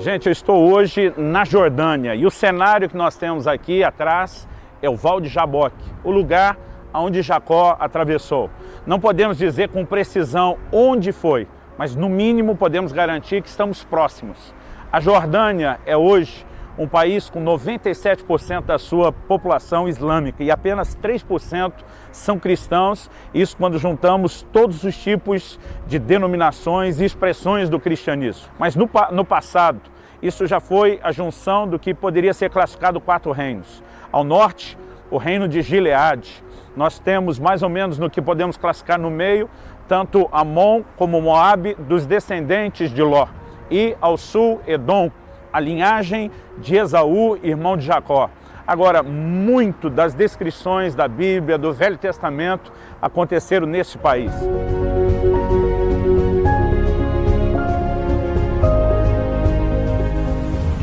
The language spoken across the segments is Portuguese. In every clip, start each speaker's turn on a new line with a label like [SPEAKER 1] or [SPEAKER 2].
[SPEAKER 1] Gente, eu estou hoje na Jordânia e o cenário que nós temos aqui atrás é o Val de Jaboque, o lugar onde Jacó atravessou. Não podemos dizer com precisão onde foi, mas no mínimo podemos garantir que estamos próximos. A Jordânia é hoje um país com 97% da sua população islâmica e apenas 3% são cristãos, isso quando juntamos todos os tipos de denominações e expressões do cristianismo. Mas no passado, isso já foi a junção do que poderia ser classificado 4 reinos. Ao norte, o reino de Gileade. Nós temos mais ou menos no que podemos classificar no meio, tanto Amon como Moabe, dos descendentes de Ló. E ao sul, Edom, a linhagem de Esaú, irmão de Jacó. Agora, muito das descrições da Bíblia, do Velho Testamento, aconteceram nesse país.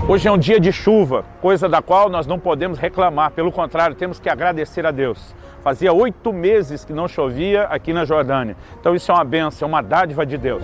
[SPEAKER 1] Hoje é um dia de chuva, coisa da qual nós não podemos reclamar, pelo contrário, temos que agradecer a Deus. Fazia 8 meses que não chovia aqui na Jordânia, então isso é uma bênção, é uma dádiva de Deus.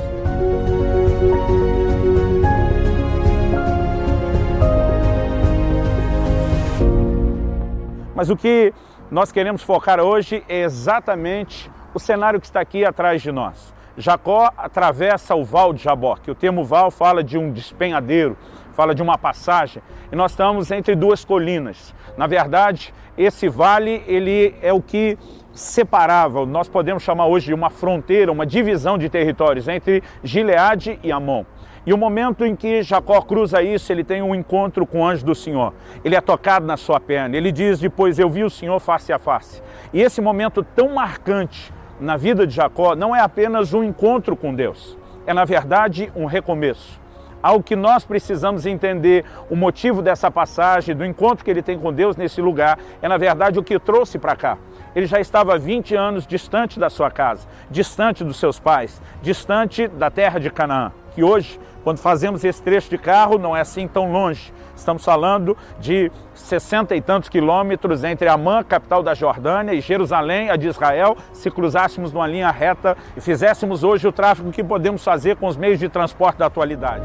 [SPEAKER 1] Mas o que nós queremos focar hoje é exatamente o cenário que está aqui atrás de nós. Jacó atravessa o Val de Jaboque. O termo Val fala de um despenhadeiro, fala de uma passagem. E nós estamos entre 2 colinas. Na verdade, esse vale ele é o que separava, nós podemos chamar hoje de uma fronteira, uma divisão de territórios entre Gileade e Amon. E o momento em que Jacó cruza isso, ele tem um encontro com o anjo do Senhor. Ele é tocado na sua perna. Ele diz depois, eu vi o Senhor face a face. E esse momento tão marcante na vida de Jacó não é apenas um encontro com Deus. É, na verdade, um recomeço. Algo que nós precisamos entender, o motivo dessa passagem, do encontro que ele tem com Deus nesse lugar, é, na verdade, o que o trouxe para cá. Ele já estava 20 anos distante da sua casa, distante dos seus pais, distante da terra de Canaã. Que hoje, quando fazemos esse trecho de carro, não é assim tão longe. Estamos falando de 60 e tantos quilômetros entre Amã, capital da Jordânia, e Jerusalém, a de Israel. Se cruzássemos numa linha reta e fizéssemos hoje o tráfego que podemos fazer com os meios de transporte da atualidade.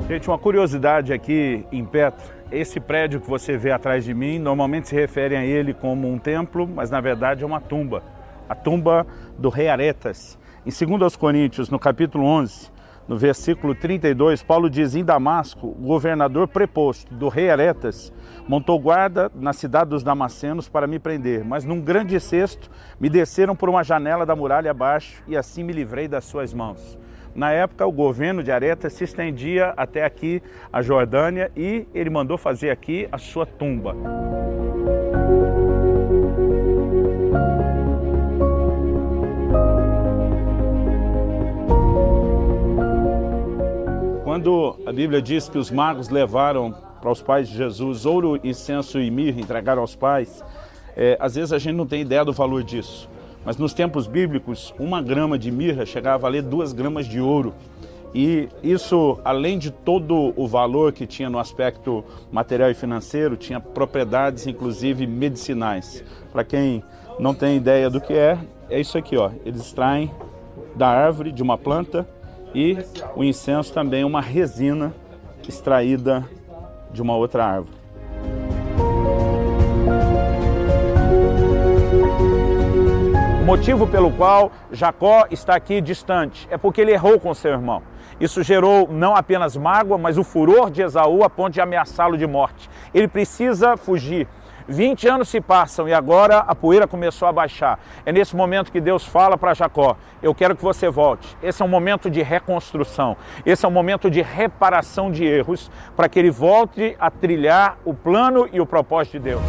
[SPEAKER 1] Gente, uma curiosidade aqui em Petra, esse prédio que você vê atrás de mim, normalmente se referem a ele como um templo, mas na verdade é uma tumba, a tumba do rei Aretas. Em 2 Coríntios, no capítulo 11, no versículo 32, Paulo diz, em Damasco, o governador preposto do rei Aretas montou guarda na cidade dos Damascenos para me prender, mas num grande cesto me desceram por uma janela da muralha abaixo e assim me livrei das suas mãos. Na época, o governo de Aretas se estendia até aqui, a Jordânia, e ele mandou fazer aqui a sua tumba. Quando a Bíblia diz que os magos levaram para os pais de Jesus ouro, incenso e mirra, entregaram aos pais, às vezes a gente não tem ideia do valor disso. Mas nos tempos bíblicos, 1 grama de mirra chegava a valer 2 gramas de ouro. E isso, além de todo o valor que tinha no aspecto material e financeiro, tinha propriedades, inclusive, medicinais. Para quem não tem ideia do que é isso aqui, ó. Eles extraem da árvore, de uma planta, e o incenso também é uma resina extraída de uma outra árvore. O motivo pelo qual Jacó está aqui distante é porque ele errou com seu irmão. Isso gerou não apenas mágoa, mas o furor de Esaú a ponto de ameaçá-lo de morte. Ele precisa fugir. 20 anos se passam e agora a poeira começou a baixar. É nesse momento que Deus fala para Jacó, eu quero que você volte. Esse é um momento de reconstrução, esse é um momento de reparação de erros, para que ele volte a trilhar o plano e o propósito de Deus.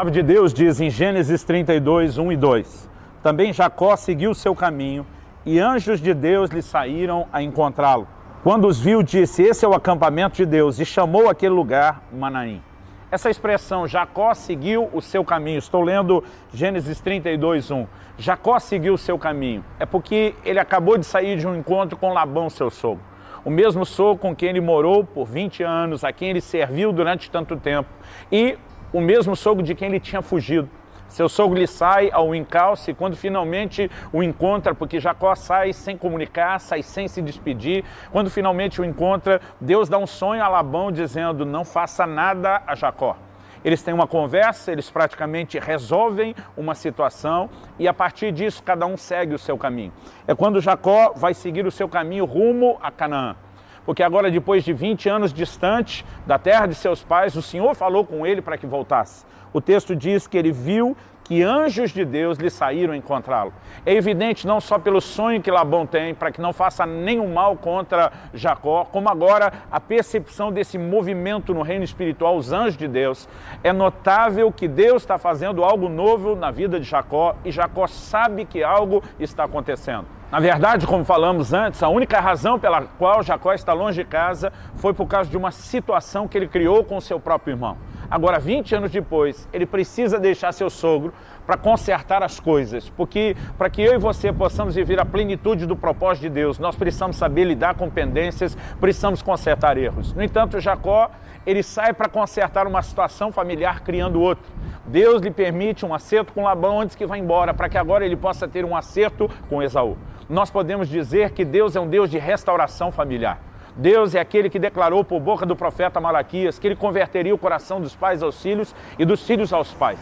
[SPEAKER 1] palavra de Deus diz em Gênesis 32, 1 e 2, também Jacó seguiu o seu caminho e anjos de Deus lhe saíram a encontrá-lo. Quando os viu, disse, esse é o acampamento de Deus, e chamou aquele lugar Manaim. Essa expressão, Jacó seguiu o seu caminho, estou lendo Gênesis 32, 1. Jacó seguiu o seu caminho, é porque ele acabou de sair de um encontro com Labão, seu sogro. O mesmo sogro com quem ele morou por 20 anos, a quem ele serviu durante tanto tempo, e o mesmo sogro de quem ele tinha fugido. Seu sogro lhe sai ao encalce, quando finalmente o encontra, porque Jacó sai sem comunicar, sai sem se despedir. Quando finalmente o encontra, Deus dá um sonho a Labão dizendo, não faça nada a Jacó. Eles têm uma conversa, eles praticamente resolvem uma situação e a partir disso cada um segue o seu caminho. É quando Jacó vai seguir o seu caminho rumo a Canaã. Porque agora, depois de 20 anos distante da terra de seus pais, o Senhor falou com ele para que voltasse. O texto diz que ele viu que anjos de Deus lhe saíram a encontrá-lo. É evidente não só pelo sonho que Labão tem, para que não faça nenhum mal contra Jacó, como agora a percepção desse movimento no reino espiritual, os anjos de Deus. É notável que Deus está fazendo algo novo na vida de Jacó e Jacó sabe que algo está acontecendo. Na verdade, como falamos antes, a única razão pela qual Jacó está longe de casa foi por causa de uma situação que ele criou com o seu próprio irmão. Agora, 20 anos depois, ele precisa deixar seu sogro para consertar as coisas, porque para que eu e você possamos viver a plenitude do propósito de Deus, nós precisamos saber lidar com pendências, precisamos consertar erros. No entanto, Jacó, ele sai para consertar uma situação familiar criando outra. Deus lhe permite um acerto com Labão antes que vá embora, para que agora ele possa ter um acerto com Esaú. Nós podemos dizer que Deus é um Deus de restauração familiar. Deus é aquele que declarou por boca do profeta Malaquias que ele converteria o coração dos pais aos filhos e dos filhos aos pais.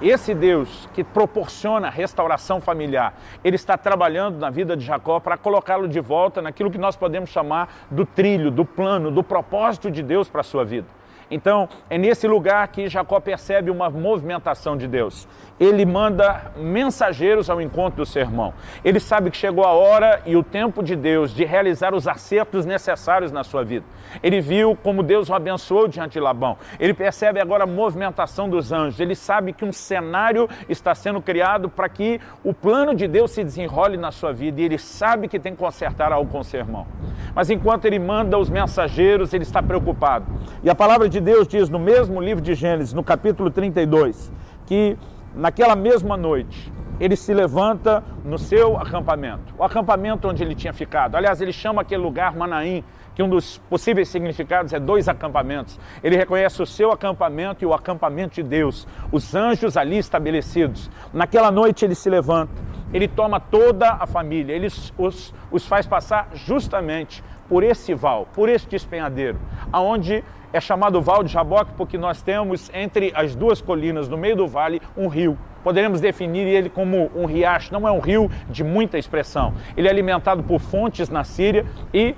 [SPEAKER 1] Esse Deus que proporciona restauração familiar, ele está trabalhando na vida de Jacó para colocá-lo de volta naquilo que nós podemos chamar do trilho, do plano, do propósito de Deus para a sua vida. Então, é nesse lugar que Jacó percebe uma movimentação de Deus. Ele manda mensageiros ao encontro do seu irmão. Ele sabe que chegou a hora e o tempo de Deus de realizar os acertos necessários na sua vida. Ele viu como Deus o abençoou diante de Labão. Ele percebe agora a movimentação dos anjos. Ele sabe que um cenário está sendo criado para que o plano de Deus se desenrole na sua vida. E ele sabe que tem que consertar algo com seu irmão. Mas enquanto ele manda os mensageiros, ele está preocupado. E a palavra de Deus diz no mesmo livro de Gênesis, no capítulo 32, que naquela mesma noite ele se levanta no seu acampamento, o acampamento onde ele tinha ficado. Aliás, ele chama aquele lugar Manaim, que um dos possíveis significados é 2 acampamentos. Ele reconhece o seu acampamento e o acampamento de Deus, os anjos ali estabelecidos. Naquela noite ele se levanta, ele toma toda a família, ele os faz passar justamente por esse val, por este despenhadeiro, aonde é chamado Val de Jaboque porque nós temos entre as duas colinas, no meio do vale, um rio. Poderemos definir ele como um riacho, não é um rio de muita expressão. Ele é alimentado por fontes na Síria e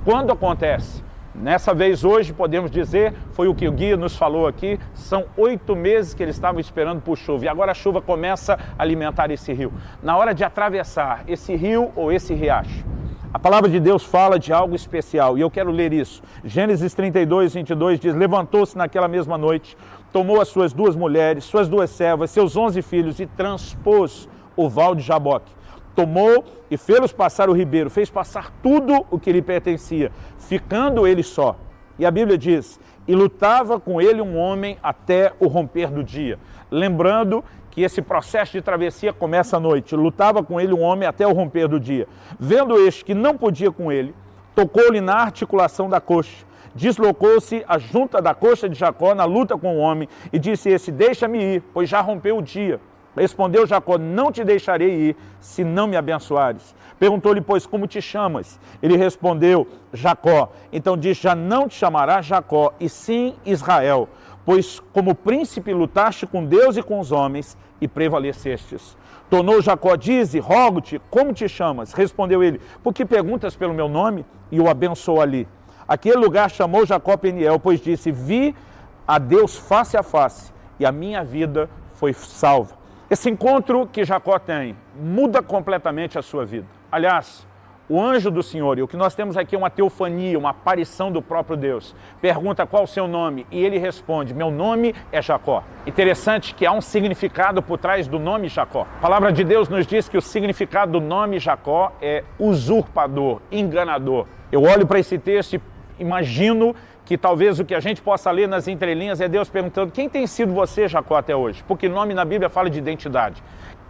[SPEAKER 1] quando acontece? Nessa vez hoje, podemos dizer, foi o que o guia nos falou aqui, são 8 meses que eles estavam esperando por chuva e agora a chuva começa a alimentar esse rio. Na hora de atravessar esse rio ou esse riacho, a palavra de Deus fala de algo especial e eu quero ler isso. Gênesis 32, 22 diz, levantou-se naquela mesma noite, tomou as suas 2 mulheres, suas 2 servas, seus 11 filhos e transpôs o val de Jaboque. Tomou e fez-los passar o ribeiro, fez passar tudo o que lhe pertencia, ficando ele só. E a Bíblia diz, e lutava com ele um homem até o romper do dia. Lembrando que esse processo de travessia começa à noite. Lutava com ele um homem até o romper do dia. Vendo este que não podia com ele, tocou-lhe na articulação da coxa. Deslocou-se a junta da coxa de Jacó na luta com o homem e disse esse, deixa-me ir, pois já rompeu o dia. Respondeu Jacó, não te deixarei ir, se não me abençoares. Perguntou-lhe, pois, como te chamas? Ele respondeu, Jacó. Então disse, já não te chamará Jacó, e sim Israel, pois como príncipe lutaste com Deus e com os homens, e prevalecestes. Tornou Jacó, dize, rogo-te, como te chamas? Respondeu ele, por que perguntas pelo meu nome? E o abençoou ali. Aquele lugar chamou Jacó Peniel, pois disse, vi a Deus face a face, e a minha vida foi salva. Esse encontro que Jacó tem muda completamente a sua vida. Aliás, o anjo do Senhor, e o que nós temos aqui é uma teofania, uma aparição do próprio Deus. Pergunta qual o seu nome, e ele responde, meu nome é Jacó. Interessante que há um significado por trás do nome Jacó. A palavra de Deus nos diz que o significado do nome Jacó é usurpador, enganador. Eu olho para esse texto e imagino que talvez o que a gente possa ler nas entrelinhas é Deus perguntando, quem tem sido você, Jacó, até hoje? Porque nome na Bíblia fala de identidade.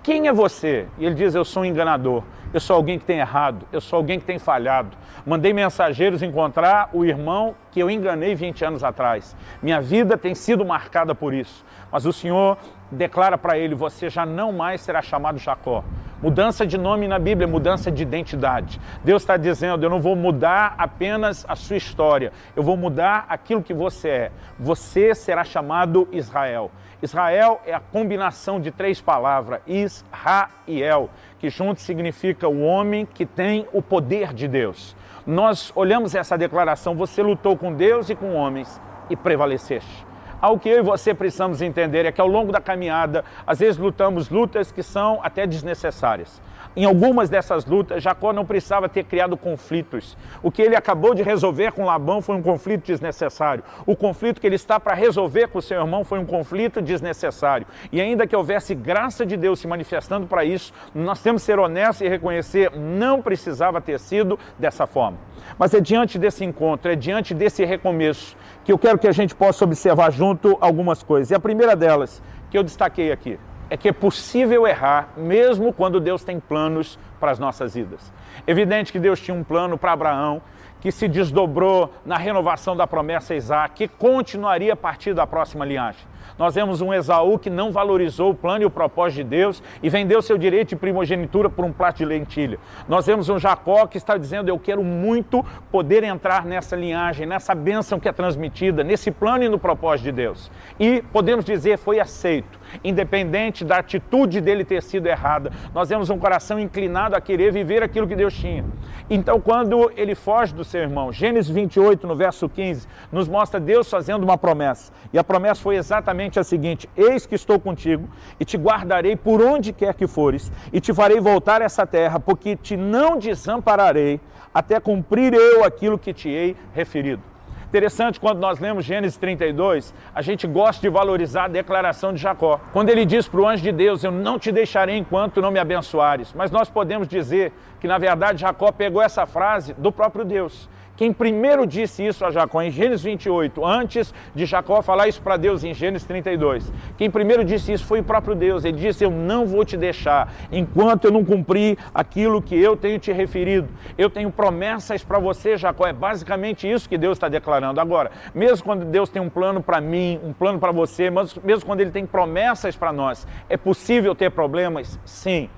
[SPEAKER 1] Quem é você? E ele diz, eu sou um enganador, eu sou alguém que tem errado, eu sou alguém que tem falhado. Mandei mensageiros encontrar o irmão que eu enganei 20 anos atrás. Minha vida tem sido marcada por isso. Mas o Senhor declara para ele, você já não mais será chamado Jacó. Mudança de nome na Bíblia, mudança de identidade. Deus está dizendo, eu não vou mudar apenas a sua história, eu vou mudar aquilo que você é. Você será chamado Israel. Israel é a combinação de 3 palavras, Israel, que junto significa o homem que tem o poder de Deus. Nós olhamos essa declaração, você lutou com Deus e com homens e prevaleceste. Algo que eu e você precisamos entender é que ao longo da caminhada, às vezes lutamos lutas que são até desnecessárias. Em algumas dessas lutas, Jacó não precisava ter criado conflitos. O que ele acabou de resolver com Labão foi um conflito desnecessário. O conflito que ele está para resolver com o seu irmão foi um conflito desnecessário. E ainda que houvesse graça de Deus se manifestando para isso, nós temos que ser honestos e reconhecer, não precisava ter sido dessa forma. Mas é diante desse encontro, é diante desse recomeço, que eu quero que a gente possa observar junto algumas coisas. E a primeira delas, que eu destaquei aqui, é que é possível errar mesmo quando Deus tem planos para as nossas vidas. Evidente que Deus tinha um plano para Abraão, que se desdobrou na renovação da promessa a Isaac, que continuaria a partir da próxima linhagem. Nós vemos um Esaú que não valorizou o plano e o propósito de Deus e vendeu seu direito de primogenitura por um prato de lentilha. Nós vemos um Jacó que está dizendo, eu quero muito poder entrar nessa linhagem, nessa bênção que é transmitida, nesse plano e no propósito de Deus. E podemos dizer, foi aceito, independente da atitude dele ter sido errada. Nós vemos um coração inclinado a querer viver aquilo que Deus tinha. Então, quando ele foge do seu irmão, Gênesis 28, no verso 15, nos mostra Deus fazendo uma promessa. E a promessa foi exatamente a seguinte, eis que estou contigo e te guardarei por onde quer que fores e te farei voltar a essa terra, porque te não desampararei até cumprir eu aquilo que te hei referido. Interessante, quando nós lemos Gênesis 32, a gente gosta de valorizar a declaração de Jacó. Quando ele diz para o anjo de Deus, eu não te deixarei enquanto não me abençoares. Mas nós podemos dizer que, na verdade, Jacó pegou essa frase do próprio Deus. Quem primeiro disse isso a Jacó em Gênesis 28, antes de Jacó falar isso para Deus em Gênesis 32, quem primeiro disse isso foi o próprio Deus. Ele disse, eu não vou te deixar enquanto eu não cumprir aquilo que eu tenho te referido. Eu tenho promessas para você, Jacó. É basicamente isso que Deus está declarando. Agora, mesmo quando Deus tem um plano para mim, um plano para você, mas mesmo quando Ele tem promessas para nós, é possível ter problemas? Sim.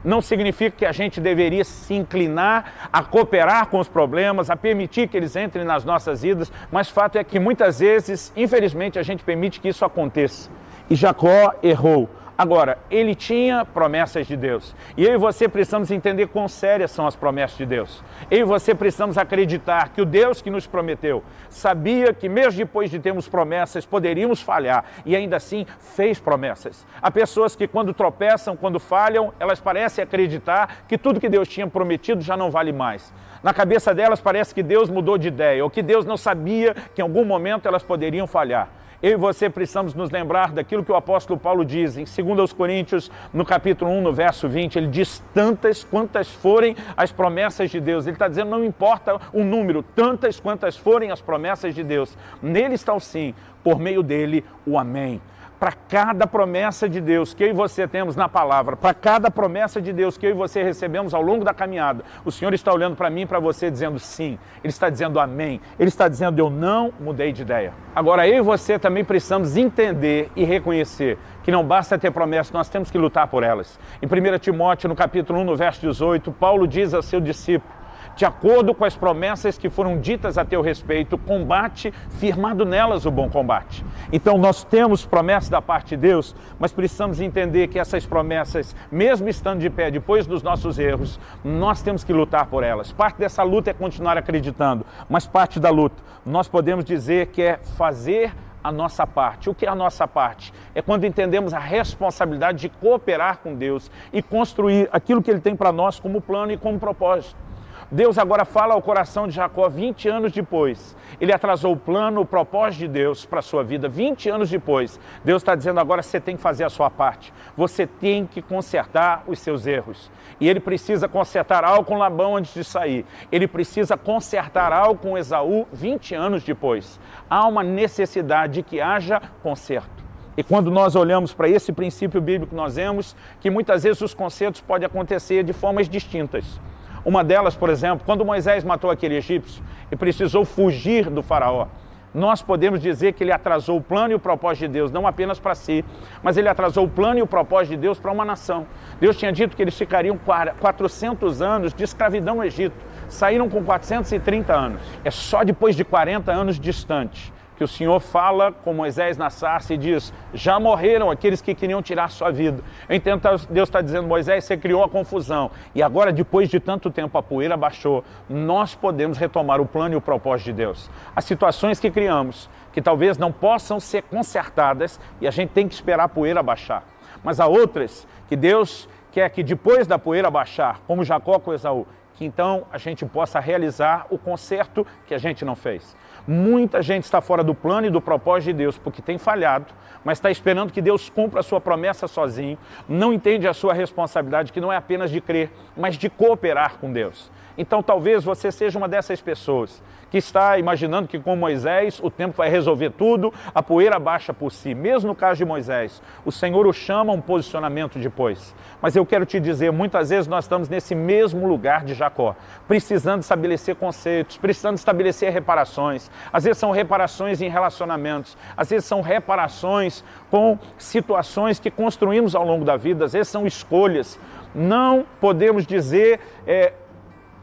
[SPEAKER 1] Não significa que a gente deveria se inclinar a cooperar com os problemas, a permitir que eles entrem nas nossas vidas, mas fato é que muitas vezes, infelizmente, a gente permite que isso aconteça. E Jacó errou. Agora, ele tinha promessas de Deus. E eu e você precisamos entender quão sérias são as promessas de Deus. Eu e você precisamos acreditar que o Deus que nos prometeu sabia que mesmo depois de termos promessas, poderíamos falhar. E ainda assim, fez promessas. Há pessoas que quando tropeçam, quando falham, elas parecem acreditar que tudo que Deus tinha prometido já não vale mais. Na cabeça delas parece que Deus mudou de ideia, ou que Deus não sabia que em algum momento elas poderiam falhar. Eu e você precisamos nos lembrar daquilo que o apóstolo Paulo diz em 2 Coríntios, no capítulo 1, no verso 20, ele diz tantas quantas forem as promessas de Deus. Ele está dizendo, não importa o número, tantas quantas forem as promessas de Deus. Nele está o sim, por meio dele o amém. Para cada promessa de Deus que eu e você temos na palavra, para cada promessa de Deus que eu e você recebemos ao longo da caminhada, o Senhor está olhando para mim e para você dizendo sim, Ele está dizendo amém, Ele está dizendo eu não mudei de ideia. Agora eu e você também precisamos entender e reconhecer que não basta ter promessas, nós temos que lutar por elas. Em 1 Timóteo, no capítulo 1, no verso 18, Paulo diz ao seu discípulo, de acordo com as promessas que foram ditas a teu respeito, combate, firmado nelas o bom combate. Então nós temos promessas da parte de Deus, mas precisamos entender que essas promessas, mesmo estando de pé depois dos nossos erros, nós temos que lutar por elas. Parte dessa luta é continuar acreditando, mas parte da luta, nós podemos dizer que é fazer a nossa parte. O que é a nossa parte? É quando entendemos a responsabilidade de cooperar com Deus e construir aquilo que Ele tem para nós como plano e como propósito. Deus agora fala ao coração de Jacó 20 anos depois. Ele atrasou o plano, o propósito de Deus para a sua vida 20 anos depois. Deus está dizendo agora você tem que fazer a sua parte. Você tem que consertar os seus erros. E ele precisa consertar algo com Labão antes de sair. Ele precisa consertar algo com Esaú 20 anos depois. Há uma necessidade de que haja conserto. E quando nós olhamos para esse princípio bíblico, nós vemos que muitas vezes os consertos podem acontecer de formas distintas. Uma delas, por exemplo, quando Moisés matou aquele egípcio e precisou fugir do faraó, nós podemos dizer que ele atrasou o plano e o propósito de Deus, não apenas para si, mas ele atrasou o plano e o propósito de Deus para uma nação. Deus tinha dito que eles ficariam 400 anos de escravidão no Egito, saíram com 430 anos. É só depois de 40 anos distante que o Senhor fala com Moisés na sarça e diz, já morreram aqueles que queriam tirar sua vida. Eu entendo que Deus está dizendo, Moisés, você criou a confusão. E agora, depois de tanto tempo, a poeira baixou. Nós podemos retomar o plano e o propósito de Deus. As situações que criamos, que talvez não possam ser consertadas, e a gente tem que esperar a poeira baixar. Mas há outras que Deus quer que depois da poeira baixar, como Jacó com Esaú, que então a gente possa realizar o conserto que a gente não fez. Muita gente está fora do plano e do propósito de Deus porque tem falhado, mas está esperando que Deus cumpra a sua promessa sozinho, não entende a sua responsabilidade, que não é apenas de crer, mas de cooperar com Deus. Então talvez você seja uma dessas pessoas que está imaginando que com Moisés o tempo vai resolver tudo, a poeira baixa por si. Mesmo no caso de Moisés, o Senhor o chama a um posicionamento depois. Mas eu quero te dizer, muitas vezes nós estamos nesse mesmo lugar de Jacó, precisando estabelecer conceitos, precisando estabelecer reparações. Às vezes são reparações em relacionamentos, às vezes são reparações com situações que construímos ao longo da vida, às vezes são escolhas. Não podemos dizer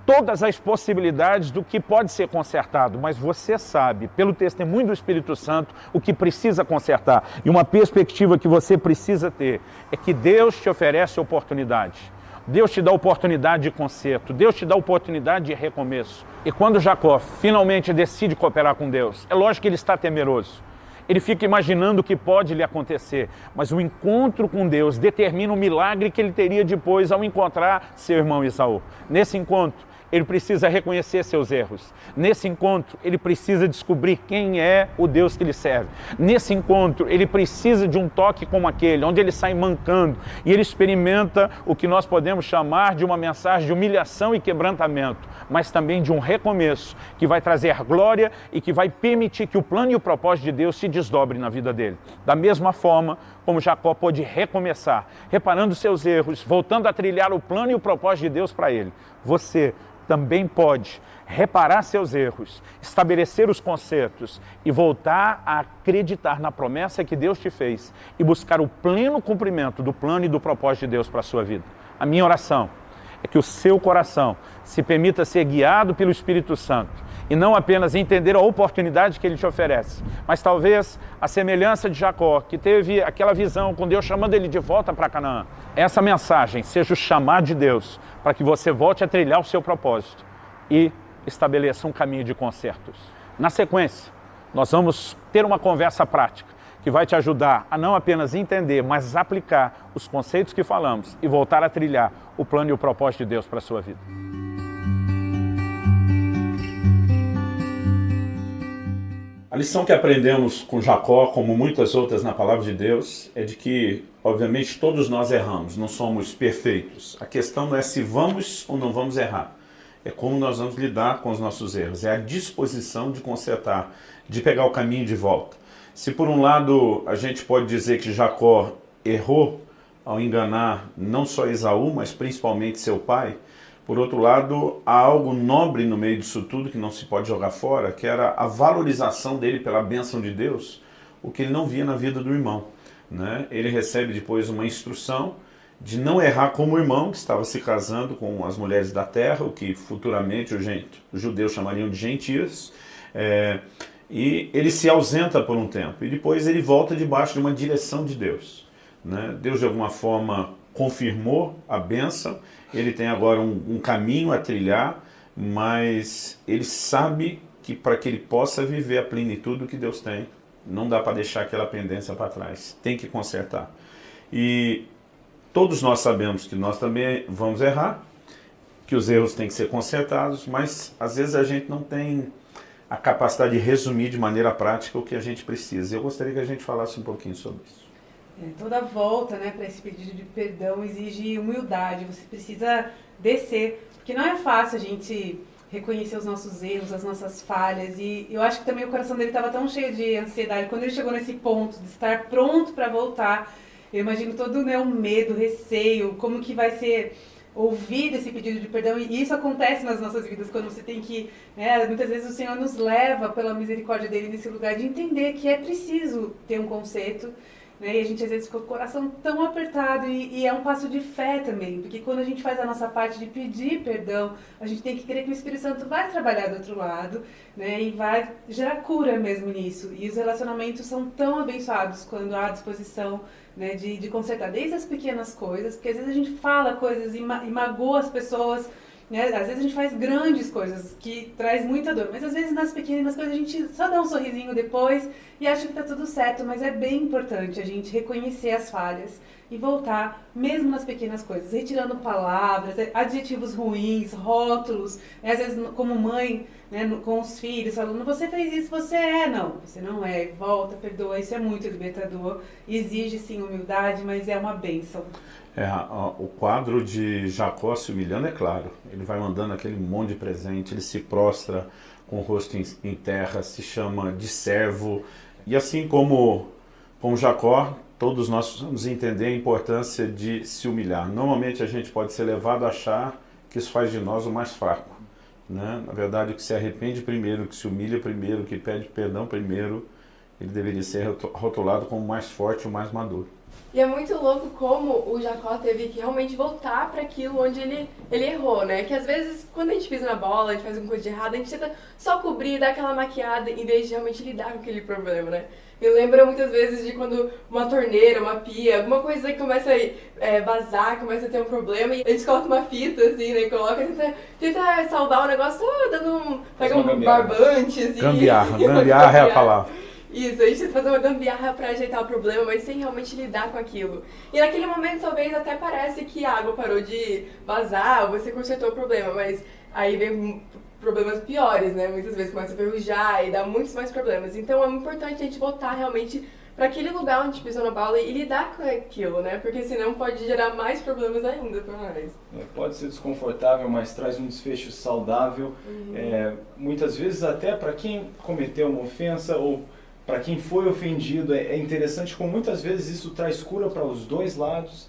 [SPEAKER 1] todas as possibilidades do que pode ser consertado, mas você sabe, pelo testemunho do Espírito Santo, o que precisa consertar. E uma perspectiva que você precisa ter é que Deus te oferece oportunidade. Deus te dá oportunidade de conserto, Deus te dá oportunidade de recomeço. E quando Jacó finalmente decide cooperar com Deus, é lógico que ele está temeroso. Ele fica imaginando o que pode lhe acontecer, mas o encontro com Deus determina o milagre que ele teria depois ao encontrar seu irmão Esaú. Nesse encontro, ele precisa reconhecer seus erros. Nesse encontro, ele precisa descobrir quem é o Deus que ele serve. Nesse encontro, ele precisa de um toque como aquele, onde ele sai mancando e ele experimenta o que nós podemos chamar de uma mensagem de humilhação e quebrantamento, mas também de um recomeço que vai trazer glória e que vai permitir que o plano e o propósito de Deus se desdobre na vida dele. Da mesma forma como Jacó pôde recomeçar, reparando seus erros, voltando a trilhar o plano e o propósito de Deus para ele, você também pode reparar seus erros, estabelecer os consertos e voltar a acreditar na promessa que Deus te fez e buscar o pleno cumprimento do plano e do propósito de Deus para a sua vida. A minha oração é que o seu coração se permita ser guiado pelo Espírito Santo e não apenas entender a oportunidade que ele te oferece, mas talvez a semelhança de Jacó, que teve aquela visão com Deus chamando ele de volta para Canaã. Essa mensagem seja o chamado de Deus para que você volte a trilhar o seu propósito e estabeleça um caminho de consertos. Na sequência, nós vamos ter uma conversa prática que vai te ajudar a não apenas entender, mas aplicar os conceitos que falamos e voltar a trilhar o plano e o propósito de Deus para a sua vida. A lição que aprendemos com Jacó, como muitas outras na palavra de Deus, é de que, obviamente, todos nós erramos, não somos perfeitos. A questão não é se vamos ou não vamos errar, é como nós vamos lidar com os nossos erros, é a disposição de consertar, de pegar o caminho de volta. Se por um lado a gente pode dizer que Jacó errou ao enganar não só Esaú, mas principalmente seu pai, por outro lado, há algo nobre no meio disso tudo que não se pode jogar fora, que era a valorização dele pela bênção de Deus, o que ele não via na vida do irmão, né? Ele recebe depois uma instrução de não errar como o irmão, que estava se casando com as mulheres da terra, o que futuramente os judeus chamariam de gentios, e ele se ausenta por um tempo, e depois ele volta debaixo de uma direção de Deus, né? Deus de alguma forma confirmou a bênção, ele tem agora um caminho a trilhar, mas ele sabe que para que ele possa viver a plenitude do que Deus tem, não dá para deixar aquela pendência para trás, tem que consertar. E todos nós sabemos que nós também vamos errar, que os erros têm que ser consertados, mas às vezes a gente não tem a capacidade de resumir de maneira prática o que a gente precisa. Eu gostaria que a gente falasse um pouquinho sobre isso.
[SPEAKER 2] Toda volta, né, para esse pedido de perdão exige humildade, você precisa descer, porque não é fácil a gente reconhecer os nossos erros, as nossas falhas, e eu acho que também o coração dele estava tão cheio de ansiedade, quando ele chegou nesse ponto de estar pronto para voltar, eu imagino todo, né, o medo, o receio, como que vai ser ouvido esse pedido de perdão, e isso acontece nas nossas vidas, quando você tem que, né, muitas vezes o Senhor nos leva pela misericórdia dele nesse lugar de entender que é preciso ter um conserto, né, e a gente às vezes fica com o coração tão apertado, e é um passo de fé também, porque quando a gente faz a nossa parte de pedir perdão, a gente tem que crer que o Espírito Santo vai trabalhar do outro lado, né, e vai gerar cura mesmo nisso, e os relacionamentos são tão abençoados quando há disposição, né, de consertar desde as pequenas coisas, porque às vezes a gente fala coisas e magoa as pessoas, né, às vezes a gente faz grandes coisas que traz muita dor, mas às vezes nas pequenas coisas a gente só dá um sorrisinho depois e acha que tá tudo certo, mas é bem importante a gente reconhecer as falhas e voltar, mesmo nas pequenas coisas, retirando palavras, adjetivos ruins, rótulos, né, às vezes como mãe, né, com os filhos, falando, você fez isso, você não é, volta, perdoa, isso é muito libertador, exige sim humildade, mas é uma bênção.
[SPEAKER 1] O quadro de Jacó se humilhando é claro, ele vai mandando aquele monte de presente, ele se prostra com o rosto em terra, se chama de servo, e assim como Jacó, todos nós precisamos entender a importância de se humilhar. Normalmente a gente pode ser levado a achar que isso faz de nós o mais fraco, né? Na verdade, o que se arrepende primeiro, o que se humilha primeiro, o que pede perdão primeiro, ele deveria ser rotulado como o mais forte, o mais maduro.
[SPEAKER 3] E é muito louco como o Jacó teve que realmente voltar para aquilo onde ele errou, né? Que às vezes, quando a gente pisa na bola, a gente faz alguma coisa de errado, a gente tenta só cobrir, dar aquela maquiada, em vez de realmente lidar com aquele problema, né? Eu lembro muitas vezes de quando uma torneira, uma pia, alguma coisa que começa a vazar, começa a ter um problema, e a gente coloca uma fita, assim, né? Coloca, tenta salvar o negócio, pega um barbante, assim.
[SPEAKER 1] Gambiarra é a palavra.
[SPEAKER 3] Isso, a gente tenta fazer uma gambiarra pra ajeitar o problema, mas sem realmente lidar com aquilo. E naquele momento talvez até parece que a água parou de vazar, você consertou o problema, mas aí vem problemas piores, né? Muitas vezes começa a ferrujar e dá muitos mais problemas. Então é importante a gente voltar realmente para aquele lugar onde a gente pisou na bola e lidar com aquilo, né? Porque senão pode gerar mais problemas ainda para nós.
[SPEAKER 4] Pode ser desconfortável, mas traz um desfecho saudável. Muitas vezes até para quem cometeu uma ofensa ou para quem foi ofendido, é interessante como muitas vezes isso traz cura para os dois lados,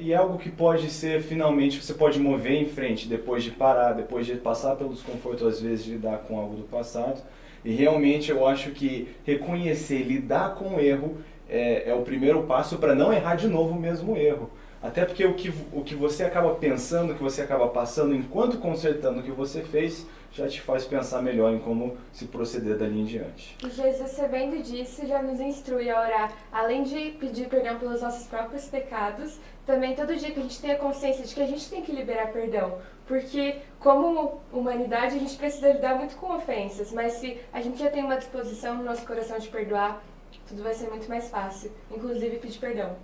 [SPEAKER 4] e é algo que pode ser, finalmente, você pode mover em frente, depois de parar, depois de passar pelo desconforto, às vezes, de lidar com algo do passado. E realmente eu acho que reconhecer, lidar com o erro é o primeiro passo para não errar de novo o mesmo erro. Até porque o que você acaba pensando, o que você acaba passando, enquanto consertando o que você fez, já te faz pensar melhor em como se proceder dali em diante.
[SPEAKER 5] E Jesus, sabendo disso, já nos instrui a orar, além de pedir perdão pelos nossos próprios pecados, também todo dia que a gente tenha consciência de que a gente tem que liberar perdão, porque como humanidade a gente precisa lidar muito com ofensas, mas se a gente já tem uma disposição no nosso coração de perdoar, tudo vai ser muito mais fácil, inclusive pedir perdão.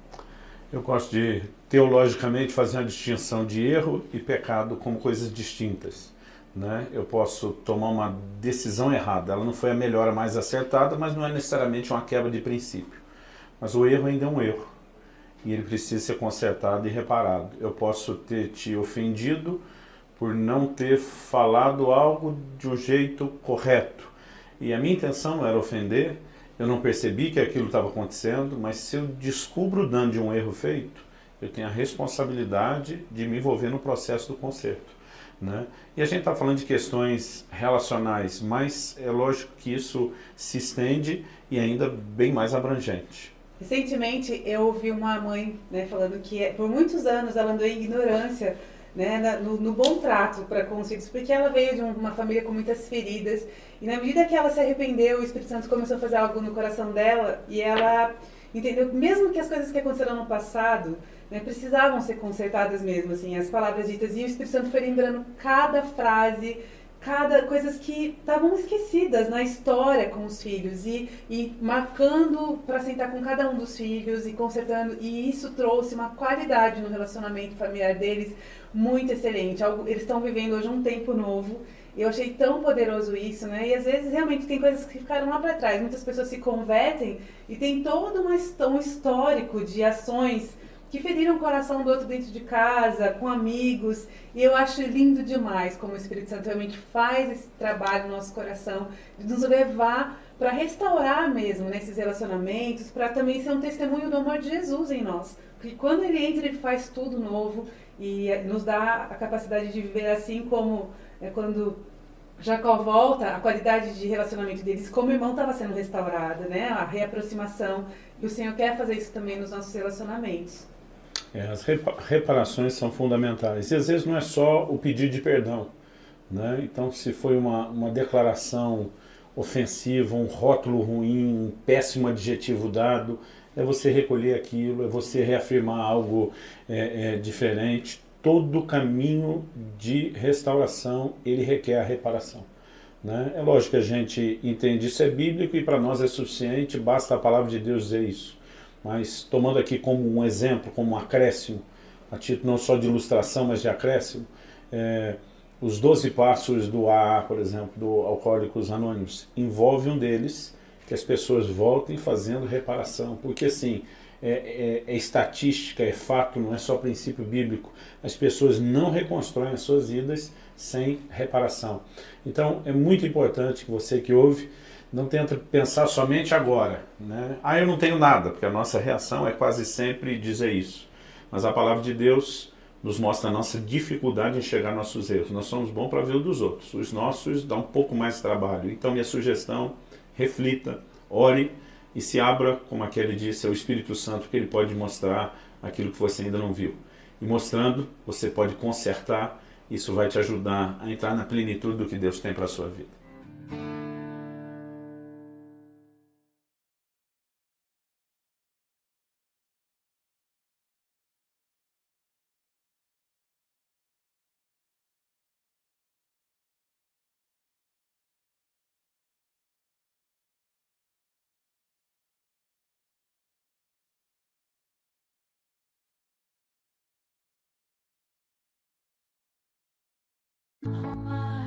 [SPEAKER 1] Eu gosto de, teologicamente, fazer uma distinção de erro e pecado como coisas distintas, né? Eu posso tomar uma decisão errada, ela não foi a melhor, a mais acertada, mas não é necessariamente uma quebra de princípio. Mas o erro ainda é um erro, e ele precisa ser consertado e reparado. Eu posso ter te ofendido por não ter falado algo de um jeito correto, e a minha intenção não era ofender, eu não percebi que aquilo estava acontecendo, mas se eu descubro o dano de um erro feito, eu tenho a responsabilidade de me envolver no processo do conserto, né? E a gente está falando de questões relacionais, mas é lógico que isso se estende e ainda bem mais abrangente.
[SPEAKER 2] Recentemente eu ouvi uma mãe, né, falando que por muitos anos ela andou em ignorância, né, no bom trato para com os filhos, porque ela veio de uma família com muitas feridas, e na medida que ela se arrependeu, o Espírito Santo começou a fazer algo no coração dela, e ela entendeu que mesmo que as coisas que aconteceram no passado, né, precisavam ser consertadas mesmo, assim, as palavras ditas, e o Espírito Santo foi lembrando cada frase coisas que estavam esquecidas na história com os filhos e marcando para sentar com cada um dos filhos e consertando, e isso trouxe uma qualidade no relacionamento familiar deles muito excelente. Eles estão vivendo hoje um tempo novo. Eu achei tão poderoso isso, né? E às vezes realmente tem coisas que ficaram lá para trás. Muitas pessoas se convertem e tem todo um histórico de ações que feriram o coração do outro dentro de casa, com amigos. E eu acho lindo demais como o Espírito Santo realmente faz esse trabalho no nosso coração, de nos levar para restaurar mesmo nesses relacionamentos, para também ser um testemunho do amor de Jesus em nós. Porque quando ele entra, ele faz tudo novo e nos dá a capacidade de viver assim como quando Jacó volta, a qualidade de relacionamento deles como irmão estava sendo restaurada, né? A reaproximação. E o Senhor quer fazer isso também nos nossos relacionamentos.
[SPEAKER 1] As reparações são fundamentais. E às vezes não é só o pedido de perdão, né? Então, se foi uma declaração ofensiva, um rótulo ruim, um péssimo adjetivo dado, é você recolher aquilo, é você reafirmar algo diferente. Todo caminho de restauração, ele requer a reparação, né? É lógico que a gente entende isso é bíblico e para nós é suficiente, basta a palavra de Deus dizer isso. Mas tomando aqui como um exemplo, como um acréscimo, a título não só de ilustração, mas de acréscimo, os 12 passos do AA, por exemplo, do Alcoólicos Anônimos, envolve um deles, que as pessoas voltem fazendo reparação, porque assim, é estatística, é fato, não é só princípio bíblico. As pessoas não reconstroem as suas vidas sem reparação. Então é muito importante que você que ouve não tenta pensar somente agora, né? Eu não tenho nada, porque a nossa reação é quase sempre dizer isso. Mas a palavra de Deus nos mostra a nossa dificuldade em enxergar nossos erros. Nós somos bons para ver o dos outros, os nossos dá um pouco mais de trabalho. Então minha sugestão, reflita, ore e se abra, como aquele disse, ao Espírito Santo, que ele pode mostrar aquilo que você ainda não viu. E mostrando, você pode consertar, isso vai te ajudar a entrar na plenitude do que Deus tem para a sua vida.
[SPEAKER 6] Oh my